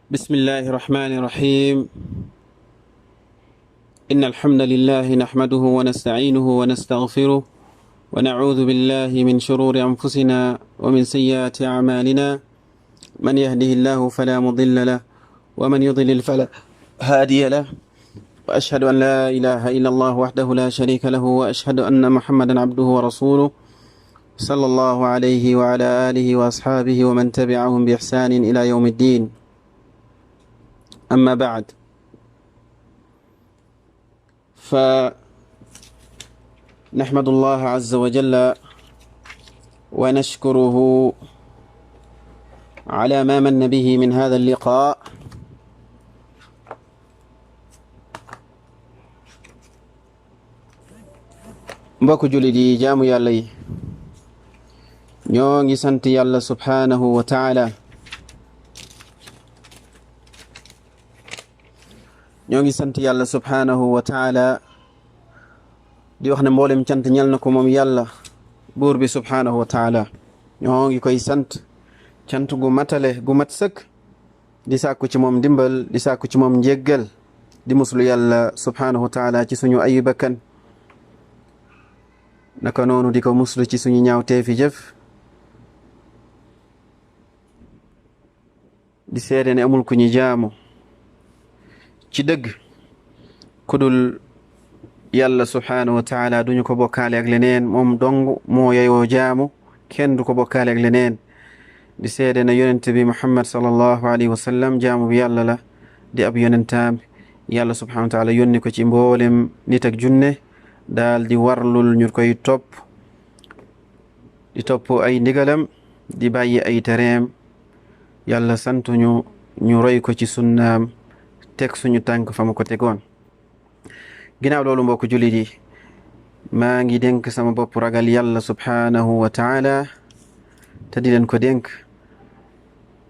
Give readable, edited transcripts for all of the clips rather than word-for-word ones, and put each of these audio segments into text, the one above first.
بسم الله الرحمن الرحيم. إن الحمد لله نحمده ونستعينه ونستغفره ونعوذ بالله من شرور أنفسنا ومن سيئات أعمالنا. من يهده الله فلا مضل له ومن يضلل فلا هادي له، وأشهد أن لا إله إلا الله وحده لا شريك له، وأشهد أن محمدا عبده ورسوله صلى الله عليه وعلى آله وأصحابه ومن تبعهم بإحسان إلى يوم الدين. أما بعد، فنحمد الله عز وجل ونشكره على ما من به من هذا اللقاء. mbokk jullit yi jaamu yàlla yi, ñoo ngi sant yàlla subhanahu wa taala. ñoo ngi sant yàlla subhanahu wa taala di wax ne mboolem cant ñal na ko moom yàlla buur bi subhanahu wa taala. ñoo ngi koy sant cant gu matale gu mat sëkk, di sàkku ci moom dimbal, di sàkku ci moom njéggal, di muslu yàlla subhanahu wa taala ci suñu ayu bakkan, naka noonu di ko muslu ci suñu ñaawteefi jëf. di seede ne amul ku ñu jaamu ci dëgg kudul yàlla subhanahu wa taala, duñu ko bokkaale ak leneen. moom dong moo yeyoo jaamu, kenn du ko bokkaale ak leneen. di seede ne yonent bi Muhammad sallallahu alayhi wa sallam jaamu bi yàlla la, di ab yonentaam. yàlla subhanahu wa taala yónni ko ci mboolem nit ak junne, daal di warlul ñu koy topp, di topp ay ndigalam, di bàyyi ay tereem. yàlla santuñu ñu roy ko ci sunnaam, teg suñu tànk fa mu ko tegoon. ginnaaw loolu, mbokk jullit yi, maa ngi dénk sama bopp ragal yàlla subhanahu wa taala, te di leen ko dénk.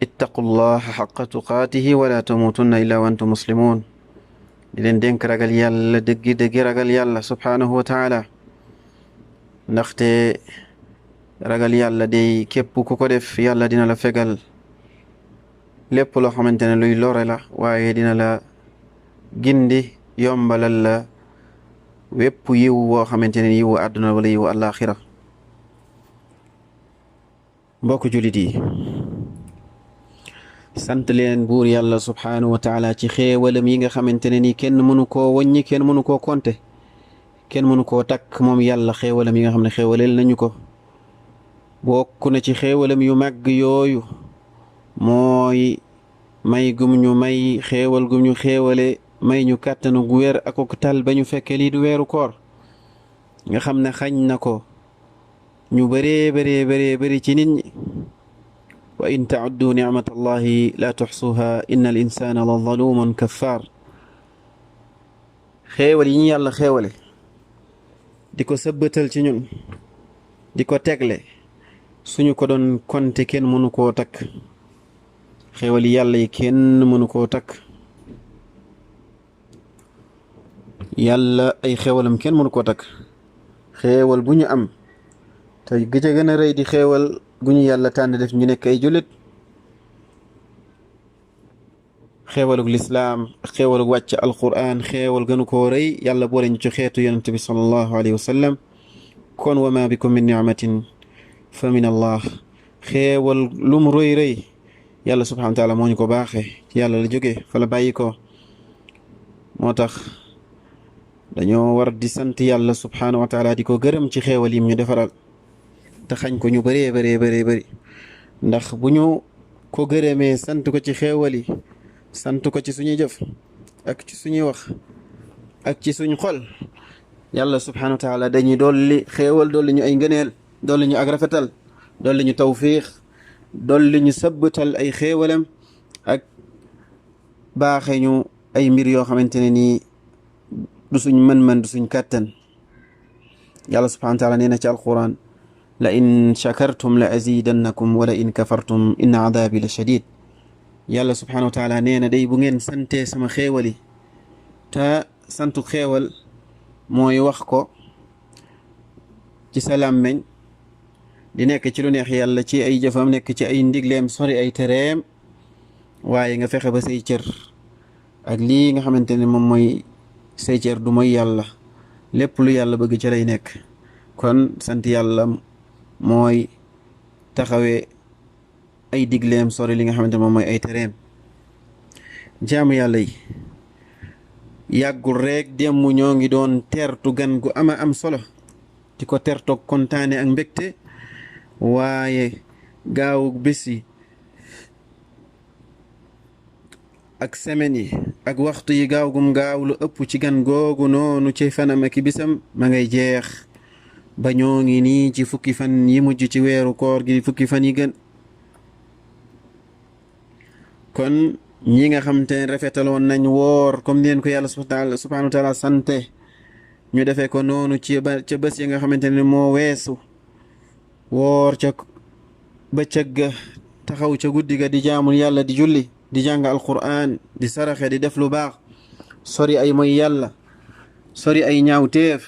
ittaqullaha xaqa tuqaatihi wala tamutunna illa wa antum muslimun. di leen dénk ragal yàlla dëggi ragal yàlla subhanahu wa taala, ndaxte ragal yàlla day képp ku ko def yàlla dina la fegal lépp loo xamante ne luy lore la, waaye dina la gindi, yombalal la wépp yiw woo xamante ne yiwu àdduna wala yiwu àllaaxira. mbokk jullit yi, sant leen buur yàlla subhanahu wa taala ci xéewalam yi nga xamante ne nii kenn mënu koo wàññi, kenn mënu koo konte, kenn mënu koo takk. moom yàlla xéewalam yi nga xam ne xéewaleel nañu ko, bokk na ci xéewalam yu màgg yooyu mooy may gum ñu may xéewal gum ñu xéewale, may ñu kàttanu gu wér ak ko tal ba ñu fekke lii du weeru koor, nga xam ne xañ na ko ñu bëree ci nit ñi. wa in tauddu nicmatallahi la tuxsuha inna al insana la zalumun kaffar. xéewal yi ñu yàlla xéewale di ko sëbbatal ci ñun, di ko tegle, suñu ko doon konte kenn mënu koo takk. xéewal yi yàlla yi kenn mënu koo takk. yàlla ay xéewalam kenn mënu koo takk. xéewal bu ñu am te gi ca gën a rëy di xéewal gu ñu yàlla tànn def ñu nekk ay jullit, xéewalug lislaam, xéewalug wàcc alquran, xéewal gënu koo rëy. yàlla boole ñu ci xeetu yonent bi sallallahu alayhi wa sallam. kon wa ma bikum min nicmatin fa min allah. xéewal lu mu rëy yàlla subhanahu wa taala moo ñu ko baaxee, yàlla la jógee, fa la bàyyi ko. moo tax dañoo war di sant yàlla subhanahu wa taala, di ko gërëm ci xéewal yim ñu defaral, te xañ ko ñu bëri. ndax bu ñu ko gërëmee sant ko ci xéewal yi, sant ko ci suñuy jëf ak ci suñuy wax ak ci suñ xol, yàlla subhanahu wa taala dañuy dolli xéewal, dolli ñu ay ngëneel, dolli ñu ak rafetal, dolli ñu tawfiix, dolli ñu sabbatal ay xéewalam, ak baaxe ñu ay mbir yoo xamante ne nii du suñ mën-mën, du suñ kàttan. yàlla subhanahu wa taala nee na ci alquran: la in shakartum la azidannakum wala in kafartum inna adabi la shadid. yàlla subhanahu wa taala nee na day bu ngeen santee sama xéewal yi, te santu xéewal mooy wax ko ci sa làmmeñ, di nekk ci lu neex yàlla ci ay jëfam, nekk ci ay ndigleem, sori ay tereem. waaye nga fexe ba say cër ak lii nga xamante ne moom mooy say cër du mooy yàlla, lépp lu yàlla bëgg ci lay nekk. kon sant yàlla mooy taxawee ay digleem, sori li nga xamante ne moom mooy ay tereem. jaamu yàlla yi yàggul rek démb ñoo ngi doon tertu gan gu ama am solo, di ko tertoog kontaane ak mbégte, waaye gaawu bés yi ak semaine yi ak waxtu yi gaaw gum gaaw lu ëpp ci gan googu noonu ci fanam ak bisam ma ngay jeex ba ñoo ngi nii ci fukki fan yi mujj ci weeru koor gi, fukki fan yi gën. kon ñi nga xam te ne rafetaloon nañ woor comme leen ko yàlla subhanahu wa taala sante, ñu defee ko noonu ca bés yi nga xamante ne moo weesu, woor ca bëccëg ga, taxaw ca guddi ga di jaamul yàlla, di julli, di jàng alquran, di saraxe, di def lu baax, sori ay moy yàlla, sori ay ñaawteef,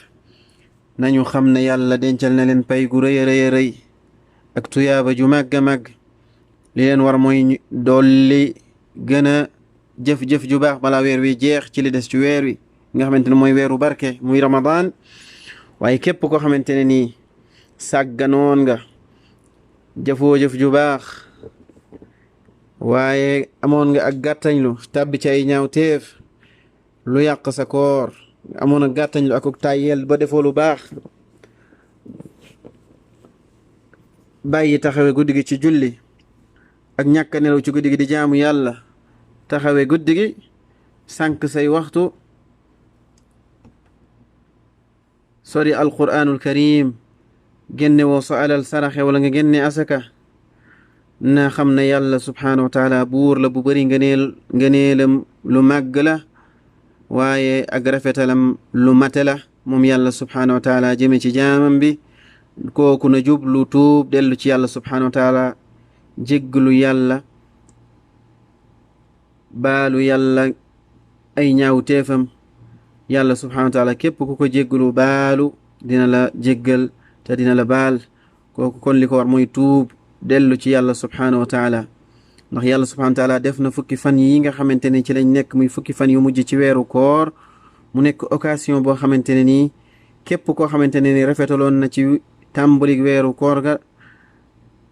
nañu xam ne yàlla dencal na leen pay gu rëy a rëy a rëy ak tuyaaba ju màgg a màgg. li leen war mooy dolli gën a jëf-jëf ju baax balaa weer wi jeex ci li des ci weer wi nga xamante ne mooy weeru barke muy Ramadan. waaye képp koo xamante ne nii sàgganoon nga, jëfoo jëf ju baax, waaye amoon nga ak gàttañlu tàbbi ci ay ñaawteef lu yàq sa koor, amoon ak gàttañlu ak tàyyeel ba defoo lu baax, bàyyi taxawe guddi gi ci julli ak ñàkk a nelaw ci guddi gi di jaamu yàlla, taxawe guddi gi sànq say waxtu, sori alquranul karim, génne woo sa alal saraxe wala nga génne asaka, na xam ne yàlla subhanahu wa taala buur la bu bëri ngëneelam lu màgg la, waaye ak rafetalam lu mate la moom yàlla subhanahu wa taala jëme ci jaamam bi. kooku na jublu tuub dellu ci yàlla subhanahu wa taala, jégglu yàlla, baalu yàlla ay ñaaw teefam. yàlla subhanahu wa taala képp ku ko jégglu baalu dina la jéggal te dina la baal. kooku kon li ko war mooy tuub dellu ci yàlla subhanahu wa taala, ndax yàlla subhanahu wa taala def na fukki fan yi nga xamante ne ci lañ nekk muy fukki fan yu mujj ci weeru koor mu nekk occasion boo xamante ne nii képp koo xamante ne ni rafetaloon na ci tàmbali weeru koor ga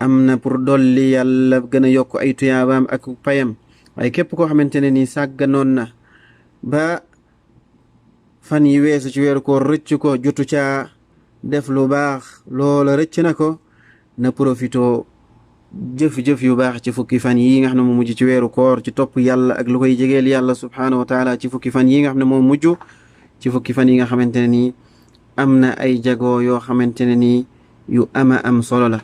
am na pour dolli yàlla gën a yokk ay tuyaabaam ak payam. waaye képp koo xamante ne nii sàgganoon na ba fan yi weesu ci weeru koor rëcc ko, jotu caa def lu baax, loola rëcc na ko, na profito jëf-jëf yu baax ci fukki fan yi nga xam ne moo mujj ci weeru koor, ci topp yàlla ak lu koy jegeel yàlla subhanahu wa taala ci fukki fan yi nga xam ne moo mujj ci fukki fan yi nga xamante ne nii am na ay jago yoo xamante ne nii yu ama am solo la.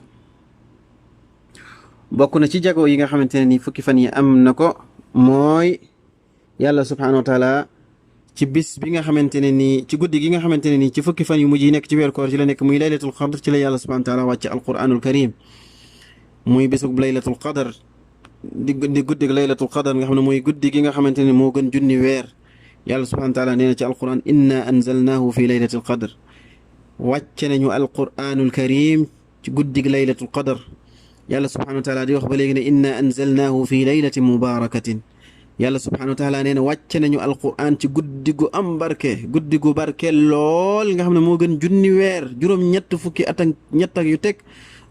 bokk na ci jago yi nga xamante ne nii fukki fan yi am na ko mooy yàlla subhanahu wa taala ci bis bi nga xamante ne nii ci guddi gi nga xamante ne nii ci fukki fan yu mujj yi nekk ci weeru koor ci la nekk muy laylatul qadr, ci la yàlla subhanahu wa taala wàcce alquranul karim muy bésub laylatul qadr di guddi laylatul qadr nga xam ne mooy guddi gi nga xamante ne moo gën junni weer. yàlla subhanahu wa taala nee na ci alquran inna anzalnahu fi laylatil qadr, wàcce nañu alquranul karim ci guddi laylatul qadr. yàlla subhanahu wa taala di wax ba léegi ne inna anzalnahu fi laylatin mubarakatin. yàlla subhanahu wa taala nee na wàcce nañu alquran ci guddi gu am barke, guddi gu barke lool nga xam ne moo gën junni weer, juróom ñett fukki at ak ñett ak yu teg,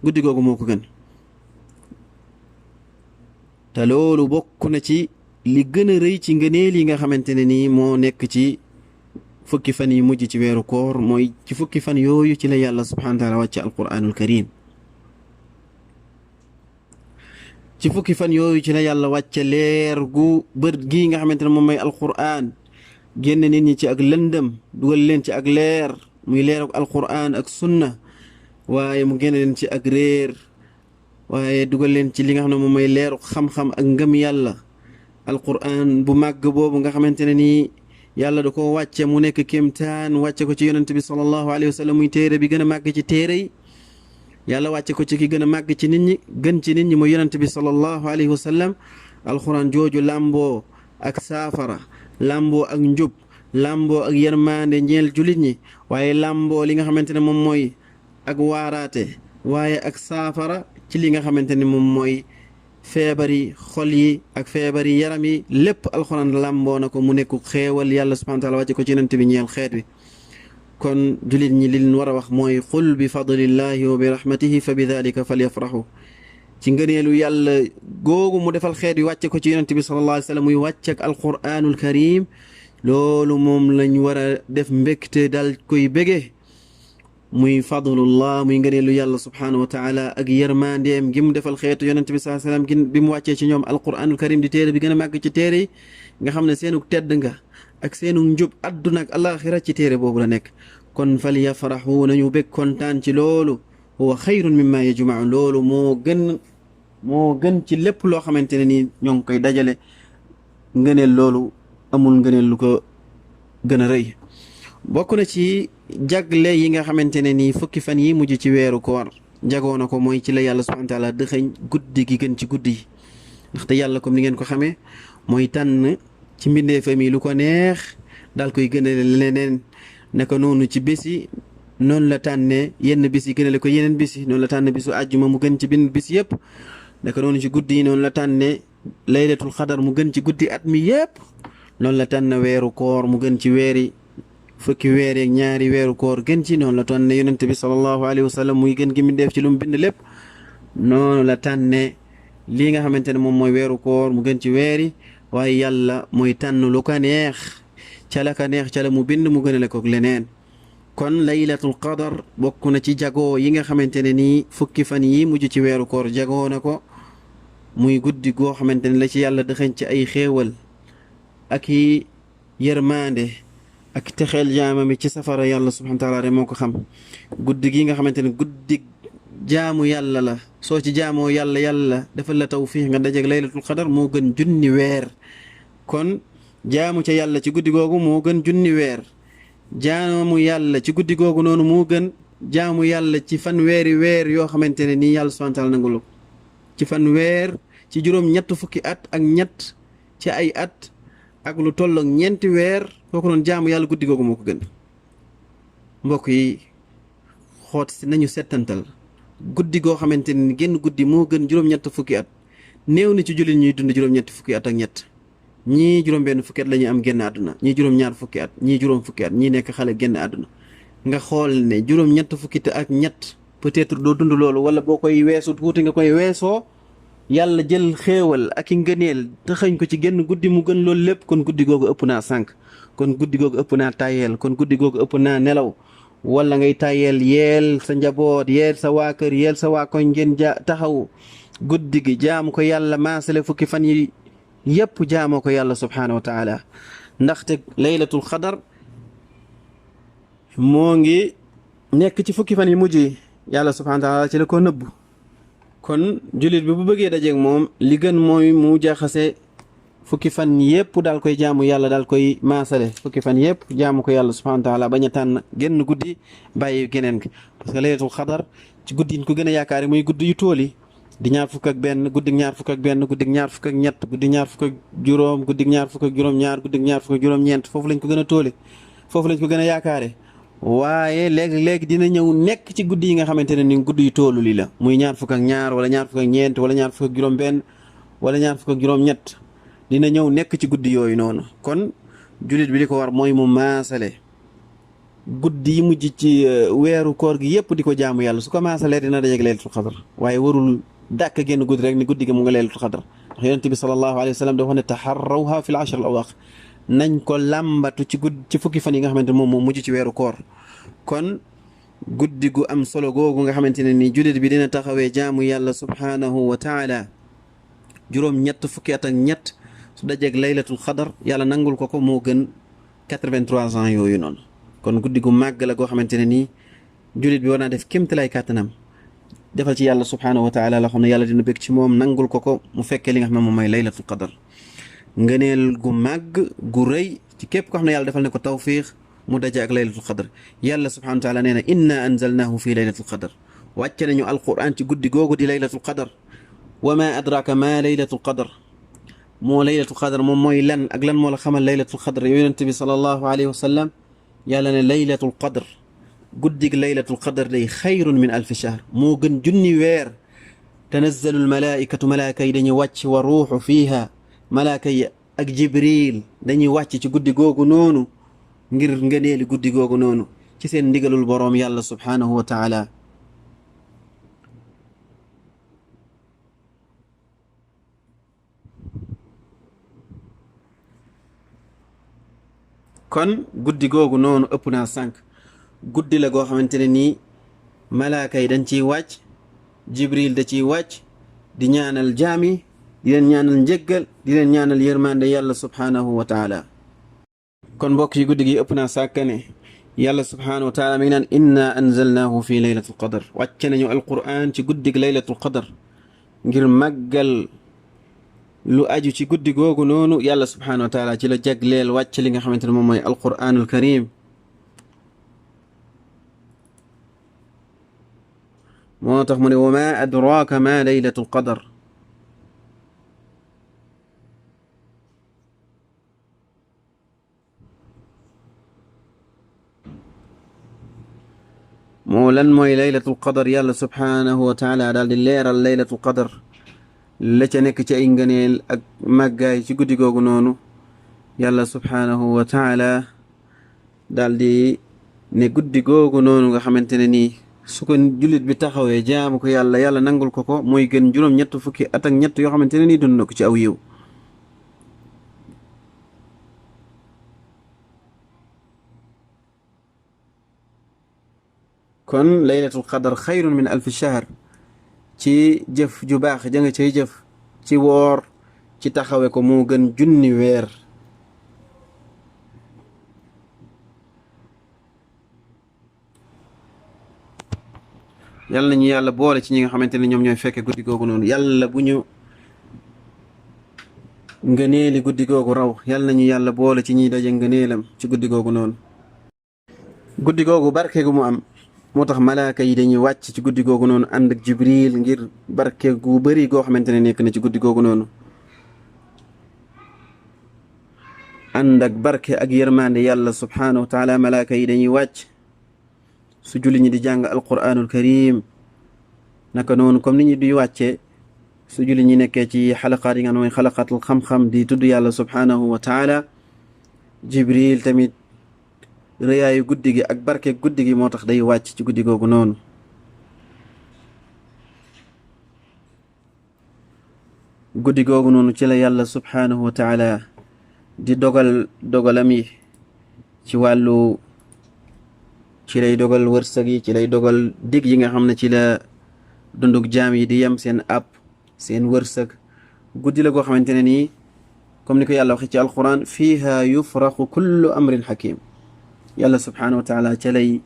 guddi googu moo ko gën. te loolu bokk na ci li gën a rëy ci ngëneel yi nga xamante ne nii moo nekk ci fukki fan yi mujj ci weeru koor, mooy ci fukki fan yooyu ci la yàlla subhanahu wa taala wàcce alquranul karim. ci fukki fan yooyu ci la yàlla wàcce leer gu bër gii nga xamante ne moom mooy alquran, génn nit ñi ci ak lëndëm dugal leen ci ak leer muy leer ak alquran ak sunna, waaye mu génn leen ci ak réer, waaye dugal leen ci li nga xam ne moom mooy leeru xam-xam ak ngëm yàlla. alquran bu màgg boobu nga xamante ne nii yàlla da ko wàcce mu nekk kéemtaan, wàcce ko ci yonent bi sallallahu alayhi wa sallam muy téere bi gën a màgg ci téere yi. yàlla wàcce ko ci ki gën a màgg ci nit ñi, gën ci nit ñi mooy yonent bi sallallahu alayhi wa sallam. alquran jooju làmboo ak saafara, làmboo ak njub, làmboo ak yermande ñeel julit ñi, waaye làmboo li nga xamante ne moom mooy ak waaraate, waaye ak saafara ci li nga xamante ne moom mooy feebari xol yi ak feebari yaram yi lépp alxuraan làmboo na ko mu nekk xéewal yàlla subhaanahu wa taala wàcce ko ci yonent bi ñeel xeet wi kon julit ñi li leen war a wax mooy qul bi fadlillahi wa bi rahmatihi fa bi dalika falyafrahu ci ngëneelu yàlla googu mu defal xeet wi wàcce ko ci yonent bi sallallahu alayhi wa sallam muy wàcce ak alquranul karim loolu moom lañ war a def mbégte dal koy bége muy fadlullah muy ngëneelu yàlla subhanahu wa taala ak yërmandeem gi mu defal xeetu yonent bi sallallahu alayhi wa sallam bi mu wàccee ci ñoom alquranul karim di téere bi gën a màgg ci téere yi nga xam ne seenu tedd nga ak seenu njub adduna ak alaxira ci téere boobu la nekk kon fal yafraxu nañu bég kontaan ci loolu huwa xayrun mimma yajmaun loolu moo gën ci lépp loo xamante ne nii ñoo ngi koy dajale ngëneel loolu amul ngëneel lu ko gën a rëy bokk na ci jagle yi nga xamante ne nii fukki fan yi mujj ci weeru koor jagoo na ko mooy ci la yàlla subhanahu wa taala dëxëñ guddi gi gën ci guddi yi ndaxte yàlla comme ni ngeen ko xamee mooy tànn ci mbindeefam yi lu ko neex daal koy gënale leneen naka noonu ci bés yi noonu la tànnee yenn bis yi gënale ko yeneen bis yi noonu la tànn bisu àjjuma mu gën ci bind bis yëpp naka noonu ci guddi yi noonu la tànnee laylatul xadar mu gën ci guddi at mi yëpp noonu la tànn weeru koor mu gën ci weeri fukki weer ak ñaari weeru koor gën ci noonu la tànn yonent bi sallallahu alayhi wa sallam muy gën gi mi def ci lu mu bind lépp noonu la tànne lii nga xamante ne moom mooy weeru koor mu gën ci weeri waaye yàlla mooy tànn lu ko neex ca la ka neex ca la mu bind mu gënale ko leneen kon laylatul qadar bokk na ci jagoo yi nga xamante ne nii fukki fan yi mujj ci weeru koor jagoo na ko muy guddi goo xamante ne la ci yàlla dëxëñ ci ay xéewal ak i yërmande ak texeel jaama mi ci safara yàlla subhanahu wa taala rek moo ko xam guddi gi nga xamante ne guddi jaamu yàlla la soo ci jaamoo yàlla yàlla defal la tawfiix nga dajeeg laylatul qadar moo gën junni weer kon jaamu ca yàlla ci guddi googu moo gën junni weer jaamu yàlla ci guddi googu noonu moo gën jaamu yàlla ci fanweeri weer yoo xamante ne nii yàlla subhanahu wa taala nangul ci fanweer ci juróom ñett fukki at ak ñett ci ay at ak lu tollook ñeenti weer kooku noonu jaamu yàlla guddi googu moo ko gën mbokk yi xoot si nañu settantal guddi goo xamante ni génn guddi moo gën juróom-ñett fukki at néew na ci jullit ñuy dund juróom-ñett fukki at ak ñett ñii juróom-benn fukki at la ñuy am génn àdduna ñii juróom-ñaar fukki at ñii juróom fukki at ñii nekk xale génn àdduna nga xool ne juróom-ñett fukki at ak ñett peut-être doo dund loolu wala boo koy weesu tuuti nga koy weesoo yàlla jël xéewal ak i ngëneel taxañ ko ci génn guddi mu gën loolu lépp kon guddi googu ëpp naa sànq kon guddi googu ëpp naa tayeel kon guddi googu ëpp naa nelaw wala ngay tayeel yeel sa njaboot yeel sa waa kër yeel sa waa koñ ngeen taxaw guddi gi jaamu ko yàlla maasale fukki fan yi yëpp jaamoo ko yàlla subhaanahu wa taala ndaxte laylatul xadar moo ngi nekk ci fukki fan yi mujj yàlla subhaanahu wa taala ci la ko nëbb kon jullit bi bu bëggee dajeeg moom li gën mooy mu jaxase fukki fan yëpp daal koy jaamu yàlla daal koy maasale fukki fan yëpp jaamu ko yàlla subhanahu wa taala bañ a tànn génn guddi bàyyi geneen gi parce que laylatul xadar ci guddi yi ko gën a yaakaari muy guddi yu tool yi di ñaar fukk ak benn guddi ñaar fukk ak benn guddi ñaar fukk ak ñett guddi ñaar fukk ak juróom guddi ñaar fukk ak juróom-ñaar guddi ñaar fukk ak juróom-ñeent foofu lañ ko gën a tooli foofu lañ ko gën a yaakaare waaye léegi dina ñëw nekk ci guddi yi nga xamante ne ni guddi yu toolu li la muy ñaar fukk ak ñaar wala ñaar fukk ak ñeent wala ñaar fukk ak juróom benn wala ñaar fukk ak juróom-ñett dina ñëw nekk ci guddi yooyu noonu kon jullit bi di ko war mooy mu maasale guddi yi mujj ci weeru koor gi yëpp di ko jaamu yàlla su ko maasalee dina dajeeg laylatul xadar waaye warul dàkk génn guddi rek ni guddi gi mu nga laylatul xadar ndax yonent bi sallallahu alayhi wa sallam dafa wax ne taxarrawha fi l ashr al awaq nañ ko làmbatu ci fukki fan yi nga xamante ne moom mujj ci weeru koor kon guddi gu am solo googu nga xamante ne nii jullit bi dina taxawee jaamu yàlla subhanahu wa taala juróom ñett fukki at ak ñett su dajeeg laylatul xadar yàlla nangul ko moo gën 83 ans yooyu noonu kon guddi gu màgg la goo xamante ne nii jullit bi war naa def kéemtalaay kàttanam defal ci yàlla subhanahu wa taala la xam ne yàlla dina bëgg ci moom nangul ko mu fekkee li nga xam ne moom mooy laylatul qadar ngëneel gu màgg gu rëy ci képp ko xam ne yàlla defal ne ko tawfiix mu daje ak laylatul qadar yàlla subhanahu wa taala nee na inna anzalnahu fi laylatul qadar wàcce nañu alquran ci guddi googu di laylatul qadar wa ma adraka ma laylatul qadar moo laylatul qadar moom mooy lan ak lan moo la xamal laylatul qadar yow yonent bi sallallahu alayhi wa sallam yàlla ne laylatul qadar guddig laylatul qadar day xayrun min alfi shahr moo gën junni weer tanazzalu almalaikatu malaaka yi dañuy wàcc wa ruuxu fiiha malaaka yi ak jibril dañuy wàcc ci guddi googu noonu ngir ngëneeli guddi googu noonu ci seen ndigalul boroom yàlla subhaanahu wa taala kon guddi googu noonu ëpp naa sànq guddi la goo xamante ne nii malaaka yi dañ ciy wàcc jibril da ciy wàcc di ñaanal jaami di leen ñaanal njëggal di leen ñaanal yërmande yàlla subhaanahu wa taala kon mbokk yi guddi gi ëpp naa sàkkane yàlla subhaanahu wa taala mi ngi naan inna anzalnaahu fi laylatul qadar wàcce nañu alquran ci guddig laylatul qadar ngir màggal lu aju ci guddi googu noonu yàlla subhaanahu wa taala ci la jagleel wàcc li nga xamante ne moom mooy alquranul karim moo tax mu ne wa ma adraka ma laylatul qadar moo lan mooy laylatul qadar yàlla subhaanahu wa taala daal di leeral laylatul qadar la ca nekk ci ay ngëneel ak màggaay ci guddi googu noonu yàlla subhaanahu wa taala daal di ne guddi googu noonu nga xamante ne nii su ko jullit bi taxawee jaamu ko yàlla yàlla nangul ko ko mooy gën juróom-ñett fukki at ak ñett yoo xamante ne nii dund na ko ci aw yiw kon laylatul qadar xayrun min alfi shahr ci jëf ju baax ja nga cay jëf ci woor ci taxawe ko moo gën junni weer yàlla nañu yàlla boole ci ñi nga xamante ne ñoom ñooy fekke guddi googu noonu yàlla bu ñu ngëneeli guddi googu raw yàlla nañu yàlla boole ci ñiy daje ngëneelam ci guddi googu noonu guddi googu barke gu mu am moo tax malaaka yi dañuy wàcc ci guddi googu noonu ànd ak jibril ngir barke gu bari goo xamante ne nekk na ci guddi googu noonu ànd ak barke ak yërmande yàlla subhaanahu wa taala malaaka yi dañuy wàcc su julli ñi di jàng alquranul karim naka noonu comme ni ñu di wàcce su julli ñi nekkee ci xalaqaat yi nga xam ne mooy xalaqaatul xam-xam di tudd yàlla subhaanahu wa taala jibril tamit rëyaayu guddi gi ak barke guddi gi moo tax day wàcc ci guddi googu noonu guddi googu noonu ci la yàlla subhaanahu wa taala di dogal dogalam yi ci wàllu ci lay dogal wërsëg yi ci lay dogal dig yi nga xam ne ci la dunduk jaam yi di yem seen app seen wërsëg guddi la goo xamante ne nii comme ni ko yàlla waxee ci alquran fiiha yufraqu kullu amrin hakim yàlla subhaanahu wa taala ca lay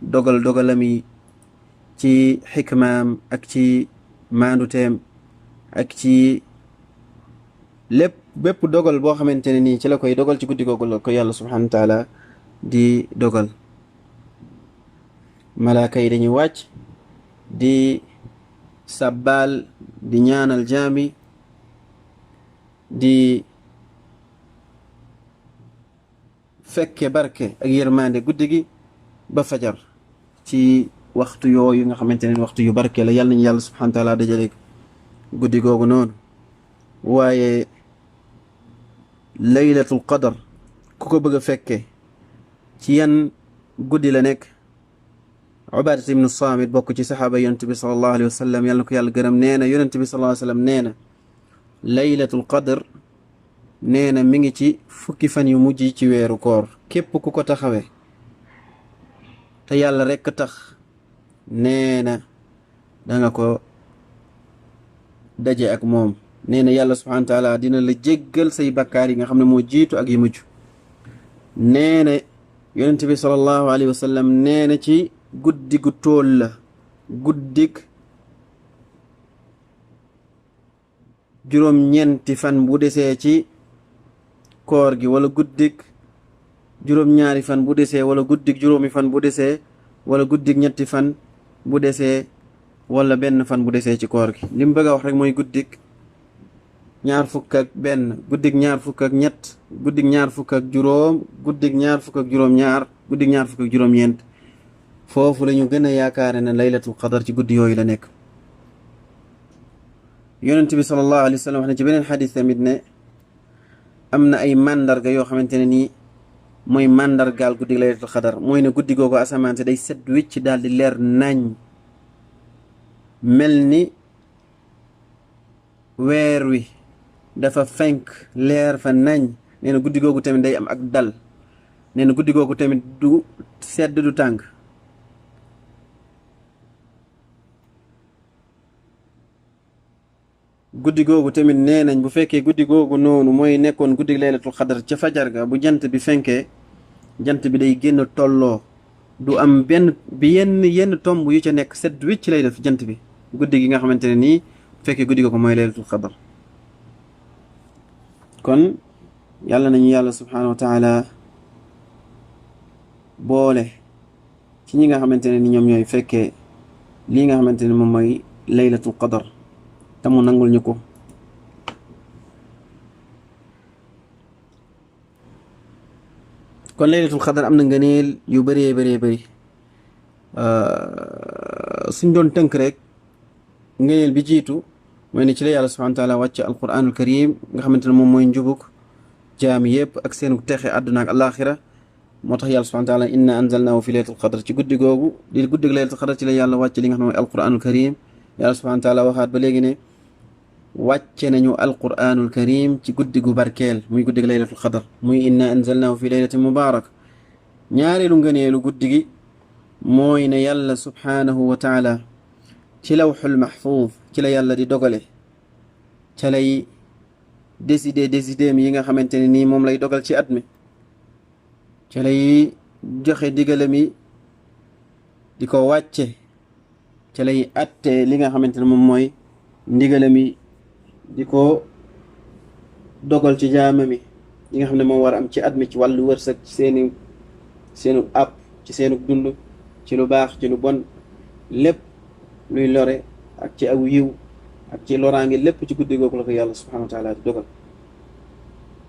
dogal dogalam yi ci xikmaam ak ci maanduteem ak ci lépp bépp dogal boo xamante ne nii ci la koy dogal ci guddi googu la ko yàlla subhaanahu wa taala di dogal malaaka yi dañuy wàcc di sàbbaal di ñaanal jaami di fekke barke ak yërmande guddi gi ba fajar ci waxtu yooyu nga xamante ne waxtu yu barke la yàlla nañu yàlla subhaanahu wa taala dajale guddi googu noonu waaye laylatul qadar ku ko bëgg a fekke ci yan guddi la nekk Ubaadata ibnu Saamit bokk ci saxaaba yonent bi sallallahu alayhi wa sallam yàlla na ko yàlla gërëm nee na yonent bi sallallahu alayhi wa sallam nee na laylatul qadr nee na mi ngi ci fukki fan yu mujj ci weeru koor képp ku ko taxawee te yàlla rekk tax nee na danga ko daje ak moom nee na yàlla subhaanahu wa taala dina la jéggal say bakkaar yi nga xam ne moo jiitu ak yi mujj nee na yonent bi sallallahu alayhi wa sallam nee na ci guddi gu tool la guddig juróom-ñeenti fan bu desee ci koor gi wala guddig juróom-ñaari fan bu desee wala guddig juróomi fan bu desee wala guddig ñetti fan bu desee wala benn fan bu desee ci koor gi li mu bëgg a wax rek mooy guddig ñaar fukk ak benn guddig ñaar fukk ak ñett guddig ñaar fukk ak juróom guddig ñaar fukk ak juróom-ñaar guddig ñaar fukk ak juróom-ñeent foofu la ñu gën a yaakaare ne laylatul qadar ci guddi yooyu la nekk yonent bi sallallahu alayhi wa sallam wax na ci beneen xadis tamit ne am na ay màndarga yoo xamante ne nii mooy màndargaal guddi laylatul xadar mooy ne guddi googu asamaan si day set wicc daal di leer nañ mel ni weer wi dafa fenk leer fa nañ. nee na guddi googu tamit day am ak dal nee na guddi googu tamit du sedd du tàng guddi googu tamit nee nañ bu fekkee guddi googu noonu mooy nekkoon guddi laylatul xadar ca fajar ga bu jant bi fenkee jant bi day génn tolloo du am benn bi yenn tomb yu ca nekk set wicc lay def jant bi guddi gi nga xamante ne nii bu fekkee guddi googu mooy laylatul xadar kon yàlla nañu yàlla subhanahu wa taala boole ci ñi nga xamante ne ni ñoom ñooy fekkee lii nga xamante ne moom mooy laylatul qadar te mu nangul ñu ko kon laylatul qadar am na ngëneel yu bëree bëree bëri suñ doon tënk rek ngëneel bi jiitu mooy ne ci la yàlla subhanahu wa taala wàcc alquranul karim nga xamante ne moom mooy njubug jaam yëpp ak seenu texe àdduna ak alaxira moo tax yàlla subhanahu wa taala inna anzalnahu fi laylatul qadr ci guddi googu di guddig laylatul qadr ci la yàlla wàcce li nga xam ne mooy alquranul karim yàlla subhanahu wa taala waxaat ba léegi ne wàcce nañu alquranul karim ci guddi gu barkeel muy guddig laylatul qadr muy inna anzalnahu fi laylatin mubarak ñaareelu ngëneelu guddi gi mooy ne yàlla subhanahu wa taala ci lawxul mahfuz ci la yàlla di dogale ca lay décidé yi nga xamante ne nii moom lay dogal ci at mi ca lay joxe digalam yi di ko wàcce ca lay atte li nga xamante ne moom mooy ndigalam yi di ko dogal ci jaamam yi li nga xam ne moom war a am ci at mi ci wàllu wërsëg ci seenu àpp ci seenu dund ci lu baax ci lu bon lépp luy lore ak ci aw yiw ak ci loraange lépp ci guddi googu la ko yàlla subhanahu wa taala di dogal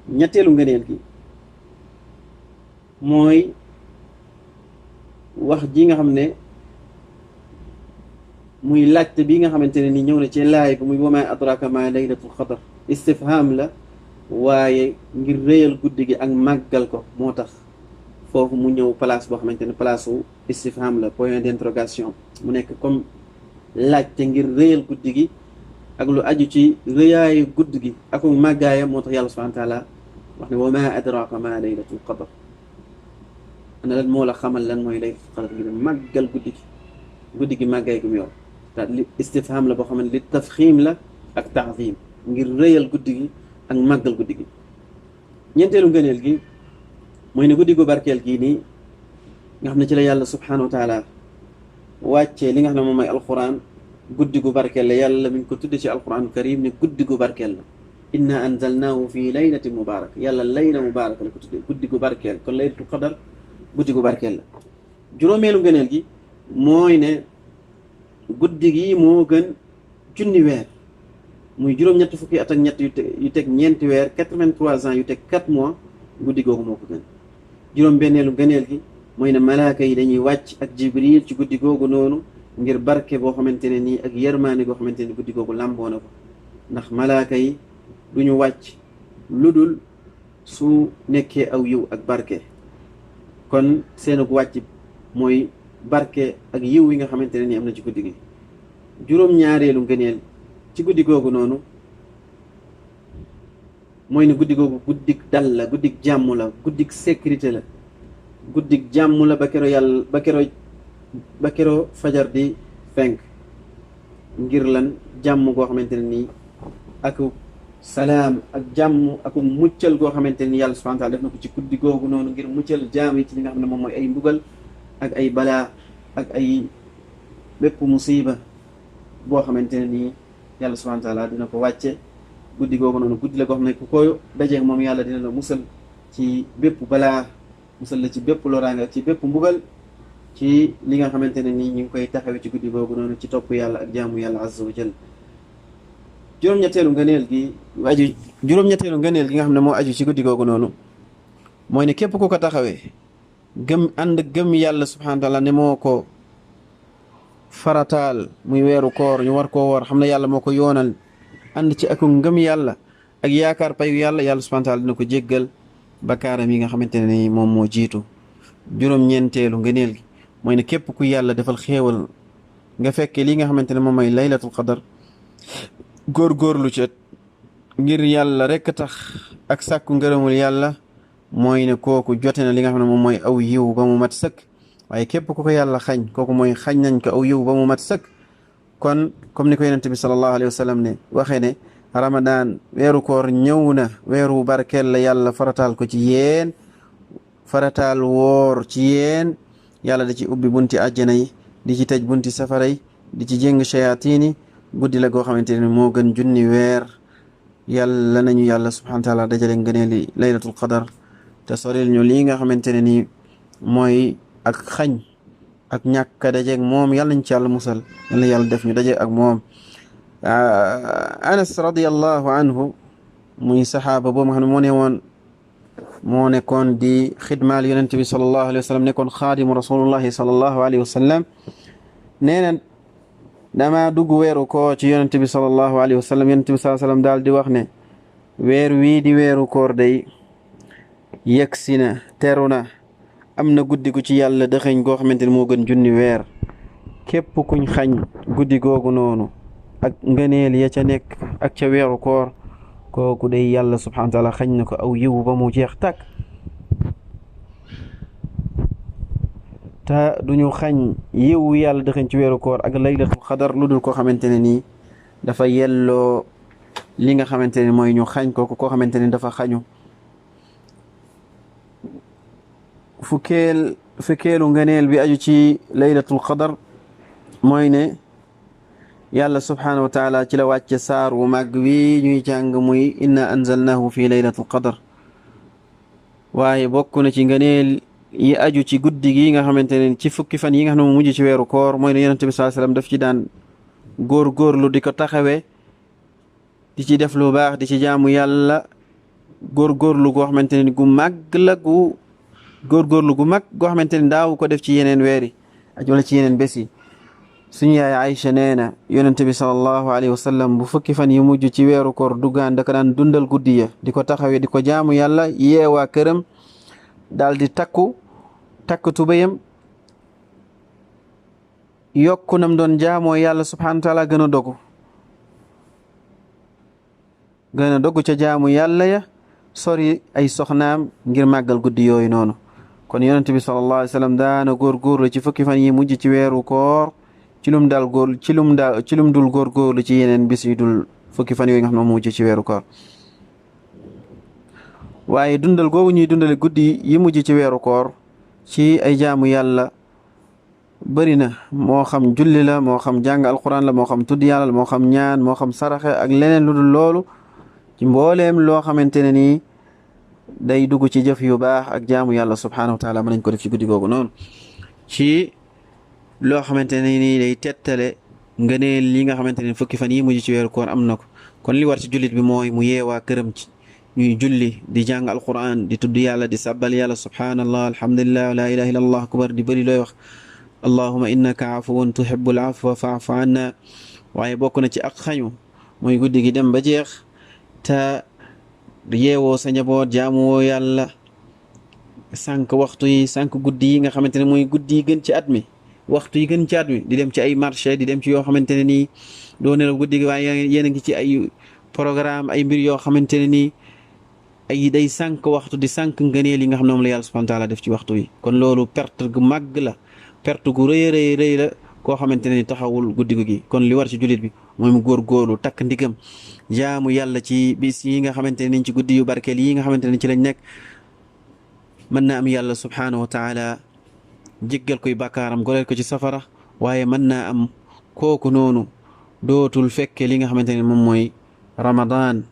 ñetteelu ngëneel gi mooy wax ji nga xam ne muy laajte bi nga xamante ne ni ñëw na ci laay bi muy wama adraka ma laylatul qadr istifham la waaye ngir réyal guddi gi ak màggal ko moo tax foofu mu ñëw place boo xamante ne place u istifham la point d'interrogation mu nekk comme laajte ngir réyal guddi gi ak lu aju ci rëyaayu guddi gi ak màggaayam moo tax yàlla subhanahu wa taala wax ne wa ma adraka ma laylatul qadr ana lan moo la xamal lan mooy laylatul qadr ngir màggal guddi gi màggaay gu mu yor te li istifham la boo xam ne li tafxiim la ak taazim ngir rëyal guddi gi ak màggal guddi gi ñeenteelu ngëneel gi mooy ne guddi gu barkeel gii nii nga xam ne ci la yàlla subhanahu wa taala wàccee li nga xam ne moom mooy alquran guddi gu barkeel la yàlla mi ngi ko tudde ci alquran karim ne guddi gu barkeel la inna anzalnahu fi laylatin mubarak yàlla layla mubarak la ko tudde guddi gu barkeel kon laylatul qadar guddi gu barkeel la juróomeelu ngëneel gi mooy ne guddi gi moo gën junni weer muy juróom-ñetti fukki at ak ñett yu teg ñeenti weer 83 ans yu teg 4 mois guddi googu moo ko gën juróom-benneelu ngëneel gi mooy ne malaaka yi dañuy wàcc ak jibril ci guddi googu noonu ngir barke boo xamante ne nii ak yërmaane goo xamante ne guddi googu làmboo na ko ndax malaaka yi duñu wàcc lu dul su nekkee aw yiw ak barke kon seenug wàcc mooy barke ak yiw yi nga xamante ne nii am na ci guddi gi juróom-ñaareelu ngëneel ci guddi googu noonu mooy ne guddi googu guddik dal la guddik jàmm la guddik sécurité la guddik jàmm la ba kero yàlla ba kero fajar di fenk ngir lan jàmm goo xamante ne nii ak salaam ak jàmm ak muccal goo xamante ne nii yàlla subhanahu wa taala def na ko ci guddi googu noonu ngir muccal jaam yi ci li nga xam ne moom mooy ay mbugal ak ay balaa ak ay bépp musiba boo xamante ne nii yàlla subhanahu wa taala dina ko wàcce guddi googu noonu guddi la goo xam ne ku ko dajeeg moom yàlla dina la musal ci bépp balaa musal la ci bépp loraanga ci bépp mbugal ci li nga xamante ne nii ñu ngi koy taxawe ci guddi googu noonu ci topp yàlla ak jaamu yàlla azza wa jal juróom-ñetteelu ngëneel gi nga xam ne moo aju ci guddi googu noonu mooy ne képp ku ko taxawee gëm yàlla subhanahu wa taala ne moo ko farataal muy weeru koor ñu war koo woor xam ne yàlla moo ko yoonal ànd ci ak ngëm yàlla ak yaakaar payu yàlla, yàlla subhanahu wa taala dina ko jéggal bakkaaram yi nga xamante ne ni moom moo jiitu. juróom-ñeenteelu ngëneel gi mooy ne képp ku yàlla defal xéewal nga fekkee li nga xamante ne moom mooy laylatul qadar, góorgóorlu ci ngir yàlla rekk tax ak sàkku ngërëmul yàlla, mooy ne kooku jote na li nga xam ne moom mooy aw yiw ba mu mat sëkk. waaye képp ku ko yàlla xañ, kooku mooy xañ nañ ko aw yiw ba mu mat sëkk. kon comme ni ko yonent bi sallallahu alayhi wa sallam ne waxee ne ramadan weeru koor ñëw na, weeru barkeel la, yàlla farataal ko ci yéen, farataal woor ci yéen. yàlla da ci ubbi bunti àjjana yi, di ci tëj bunti safara yi, di ci jéng shayatin yi. guddi la goo xamante ne moo gën junni weer. yàlla nañu yàlla subhanahu wa taala dajale ngëneeli laylatul qadar te soril ñu lii nga xamante ne ni mooy ak xañ ak ñàkk a dajeeg moom. yàlla nañ ci yàlla musal, yàlla yàlla def ñu daje ak moom. Anas radiyallahu anhu muy saxaaba boobu nga xam ne moo nekkoon di xidmaal yonent bi sallallahu alayhi wa sallam, nekkoon xaadimu rasulullahi sallallahu alayhi wa sallam. nee na dama dugg weeru koor ci yonent bi sallallahu alayhi wa sallam. yonent bi sallallahu alayhi wa sallam daal di wax ne weer wii di weeru koor day yegsi na, teru na, am na guddi gu ci yàlla dëxëñ goo xamante ne moo gën junni weer. képp kuñ xañ guddi googu noonu ak ngëneel ya ca nekk ak ca weeru koor, kooku day yàlla subhanahu wa taala xañ na ko aw yiw ba mu jeex tàkk. te duñu xañ yiw yàlla dëxëñ ci weeru koor ak laylatul qadar lu dul koo xamante ne nii dafa yelloo li nga xamante ne mooy ñu xañ ko koo xamante ne dafa xañu. fukkeelu ngëneel bi aju ci laylatul qadar mooy ne yàlla subhanahu wa taala ci la wàcce saar wu màgg wi ñuy jàng muy inna anzalnahu fi laylatul qadar. waaye bokk na ci ngëneel yi aju ci guddi gi nga xamante ne ci fukki fan yi nga xam ne mu mujj ci weeru koor, mooy ne yonent bi sallallahu alayhi wasallam daf ci daan góorgóorlu di ko taxawee, di ci def lu baax, di ci jaamu yàlla. góorgóorlu goo xamante ne gu màgg la, góorgóorlu gu mag goo xamante ne daaw ko def ci yeneen weer yi wala ci yeneen bés yi. suñu yaay Aïcha nee na yonent bi sallallahu alayhi wa sallam bu fukki fan yi mujj ci weeru koor duggaan da ko daan dundal guddi ya, di ko taxawee, di ko jaamu yàlla, yeewaa këram daal di takk tubayam, yokku nam doon jaamoo yàlla subhanahu wa taala gën a dogu ca jaamu yàlla ya, sori ay soxnaam ngir màggal guddi yooyu noonu. kon yonent bi sallallahu alayhi wa sallam daana góorgóorlu ci fukki fan yi mujj ci weeru koor ci lum dul góorgóorlu ci yeneen bis yu dul fukki fan yooyu nga xam ne mujj ci weeru koor. waaye dundal googu ñuy dundale guddi yi mujj ci weeru koor ci ay jaamu yàlla bëri na, moo xam julli la, moo xam jàng alquran la, moo xam tudd yàlla la, moo xam ñaan, moo xam saraxe ak leneen lu dul loolu, ci mbooleem loo xamante ne nii day dugg ci jëf yu baax ak jaamu yàlla subhanahu wa taala mën nañ ko def ci guddi googu noonu, ci loo xamante ne nii day tettale ngëneel li nga xamante ne fukki fan yi mujj ci weeru koor am na ko. kon li war ci jullit bi mooy mu yeewaa këram ci ñuy julli, di jàng alquran, di tudd yàlla, di sabbal yàlla subhanallah, alhamdulillah, la ilaha illa allah akbar, di bëri looy wax allahuma innaka afuwun tuhibbul afwa fa'fu anna. waaye bokk na ci ak xañu mooy guddi gi dem ba jeex te yeewoo sa njaboot, jaamuwoo yàlla, sànq waxtu yi, sànq guddi yi nga xamante ne mooy guddi yi gën ci at mi, waxtu yi gën ci at mi, di dem ci ay marché, di dem ci yoo xamante ne nii doo nelaw guddi gi, waaye yéen a ngi ci ay programme, ay mbir yoo xamante ne nii ay day sànq waxtu, di sànq ngëneel yi nga xam ne moom la yàlla subhanahu wa taala def ci waxtu yi. kon loolu perte gu màgg la, perte gu rëy la koo xamante ne ni taxawul guddi gi. kon li war ci jullit bi mooy mu góorgóorlu takk ndigam, jaamu yàlla ci bis yi nga xamante ne niñ ci guddi yu barkeel yi nga xamante ne ci lañ nekk. mën na am yàlla subhanahu wa taala jéggal koy bàkkaaram, goleel ko ci safara, waaye mën naa am kooku noonu dootul fekke li nga xamante ne moom mooy ramadan,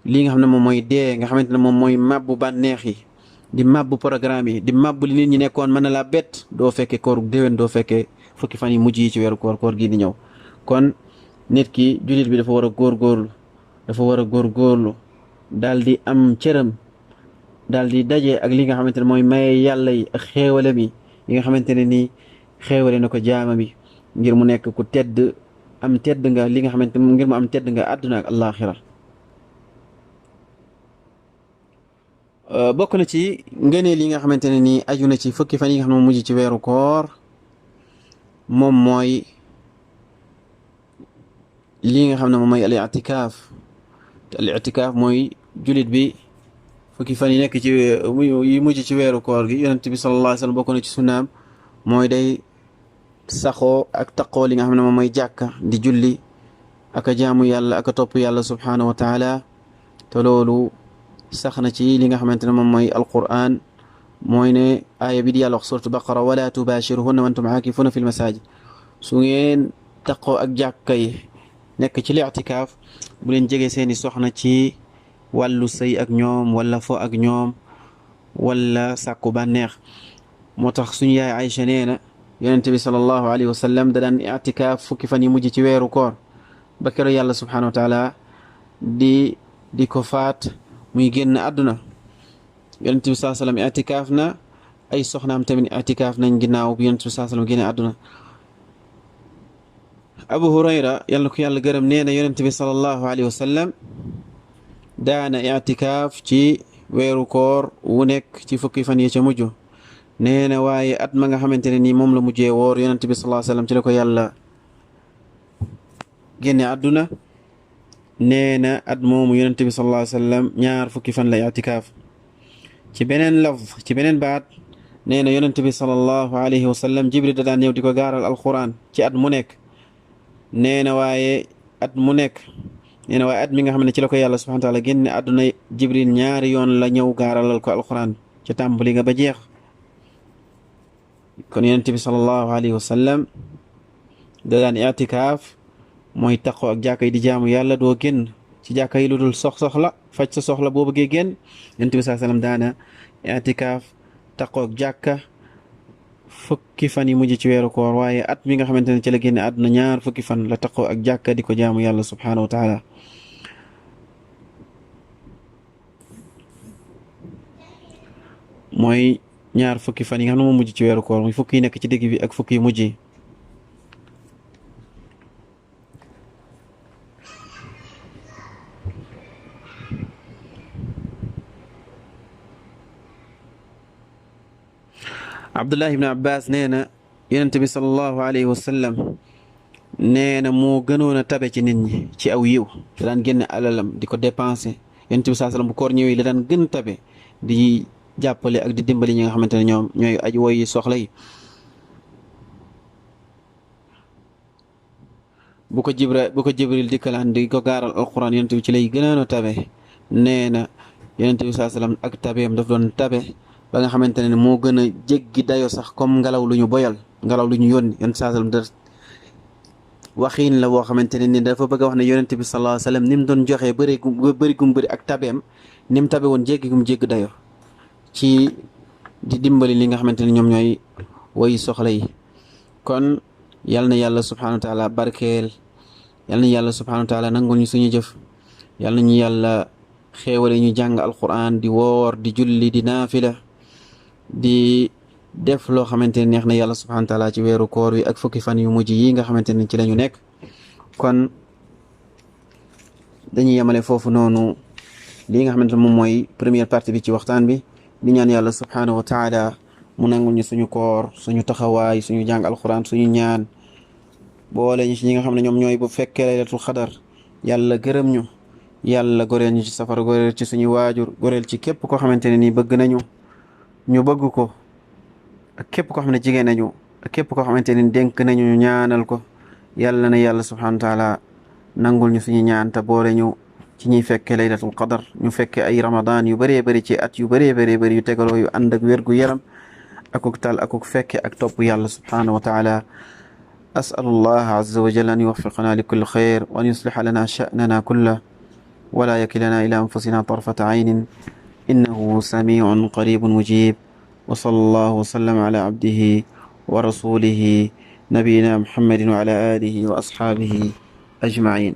li nga xam ne moom mooy dee, nga xamante ne moom mooy mabbu bànneex yi, di mabbu programme yi, di mabbu li nit ñi nekkoon, mën na laa bett, doo fekke koor déwén, doo fekke fukki fan yi mujj yi ci weeru koor gii di ñëw. kon nit ki jullit bi dafa war a góorgóorlu daal di am cëram, daal di daje ak li nga xamante ne mooy maye yàlla yi ak xéewalam yi nga xamante ne nii xéewale na ko jaama bi ngir mu nekk ku tedd am tedd nga li nga xamante ngir mu am tedd nga àdduna ak allaaxira bokk na ci ngëneel li nga xamante ne nii aju na ci fukki fan yi nga xam ne mujj ci weeru koor moom mooy lii nga xam ne moom mooy al i'tikaaf te al i'tikaaf mooy julit bi fukki fan yi nekk ci yi mujj ci weeru koor gi yonent bi sallallahu alayhi wa sallam bokk na ci sunnaam mooy day saxoo ak taqoo li nga xam ne moom mooy jàkka di julli ak a jaamu yàlla ak a topp yàlla subhaanahu wa taala te loolu sax na ci li nga xamante ne moom mooy alquran mooy ne aaya bi di yàlla wax suratu baqara wala tubashiruhunna wa antum aakifuna fi lmasajid su ngeen taqoo ak jàkka yi nekk ci li'tikaaf bu leen jege seeni soxna ci wàllu sëy ak ñoom wala fo ak ñoom wala sàkku bànneex moo tax suñu yaay Aïcha nee na yonente bi sallallahu alayhi wa sallam da daan i'tikaaf fukki fan yi mujj ci weeru koor ba keroog yàlla subhanahu wa taala di ko faat muy génn àdduna yonente bi sallallahu alayhi wa sallam i'tikaaf na ay soxnaam tamit i'tikaaf nañ ginnaaw bi yonente bi sallallahu alayhi wa sallam génne àdduna Abu Hurayra yàlla ko yàlla gërëm nee na yonente bi sallallahu alayhi wa sallam daana i'tikaaf ci weeru koor wu nekk ci fukki fan yi ca mujj nee na waaye at ma nga xamante ne nii moom la mujjee woor yonent bi sallallahu alayhi wasallam ci la ko yàlla génne àdduna nee na at moomu yonent bi sallallahu alayhi wasallam ñaar fukki fan la i'tikaaf ci beneen lafz ci beneen baat nee na yonent bi sallallahu alayhi wasallam Jibril da daan ñëw di ko gaaral alquran ci at mu nekk nee na waaye at mu nekk nee na waaye at mi nga xam ne ci la ko yàlla subhanahu wa taala génne àdduna Jibril ñaari yoon la ñëw gaaralal ko alquran ci tàmbali nga ba jeex kon yonent bi sallallahu alayhi wa sallam da daan i'tikaaf mooy taqoo ak jàkka yi di jaamu yàlla doo génn ci jàkka yi lu dul soxla faj sa soxla boo bëggee génn yonent bi sallallahu alayhi wa sallam daana i'tikaaf taqoo ak jàkka fukki fan yi mujj ci weeru koor waaye at mi nga xamante ne ci la génne àdduna ñaar fukki fan la taqoo ak jàkka di ko jaamu yàlla subhanahu wa taala mooy ñaar fukki fan yi nga xam ne moo mujj ci weeru koor muy fukki yi nekk ci digg bi ak fukki yi mujj yi Abdullah ibn Abbas nee na yonent bi sallallahu alayhi wa sallam nee na moo gënoon a tabe ci nit ñi ci aw yiw da daan génne alalam di ko dépensé yonent bi sallallahu alayhi wa sallam bu koor ñëwee la daan gën tabe di jàppale ak di dimbali ñi nga xamante ne ñoom ñooy aj woy soxla yi bu ko Jibril dikkalaan di ko gaaral alquran yonent bi ci lay gënoon a tabe nee na yonent bi sallallahu alayhi wa sallam ak tabeem daf doon tabe ba nga xamante ne moo gën a jéggi dayo sax comme ngelaw lu ñu boyal ngelaw lu ñu yónni yonent sallallahu alayhi wa sallam waxiin la boo xamante ne ni dafa bëgg a wax ne yonent bi sallallahu alayhi wa sallam ni mu doon joxee bëri gum bëri ak tabeem ni mu tabe woon jéggi gum jéggi dayo ci di dimbali li nga xamante ne ñoom ñooy woy soxla yi kon yal na yàlla subhanahu wa taala barkeel yal na yàlla subhanahu wa taala nangul ñu suñu jëf yal na ñu yàlla xéewale ñu jàng alquran di woor di julli di naafila di def loo xamante ne neex na yàlla subhanahu wa taala ci weeru koor wi ak fukki fan yu mujj yi nga xamante ne ci lañu nekk kon dañuy yemale foofu noonu li nga xamante ne moom mooy première partie bi ci waxtaan bi di ñaan yàlla subhanahu wa taala mu nangul ñu suñu koor suñu taxawaay suñu jàng alquran suñu ñaan boole ñu ci ñi nga xam ne ñoom ñooy bu fekkee laylatul xadar yàlla gërëm ñu yàlla goreel ñu ci safara goreel ci suñu waajur goreel ci képp koo xamante ne nii bëgg nañu ñu bëgg ko ak képp koo xam ne jigéen nañu ak képp koo xamante ne dénk nañu ñu ñaanal ko yàlla na yàlla subhanahu wa taala nangul ñu suñu ñaan te boole ñu ci ñuy fekke laylatul qadar ñu fekke ay ramadan yu bëree bëri ci at yu bëree bëri yu tegaloo yu ànd ak wérgu yaram akuk tal akuk fekke ak topp yàlla subhanahu wa taala أسأل الله عز وجل أن يوفقنا لكل خير وأن يصلح لنا شأننا كله ولا يكلنا إلى أنفسنا طرفة عين إنه سميع قريب مجيب وصلى الله وسلم على عبده ورسوله نبينا محمد وعلى آله وأصحابه أجمعين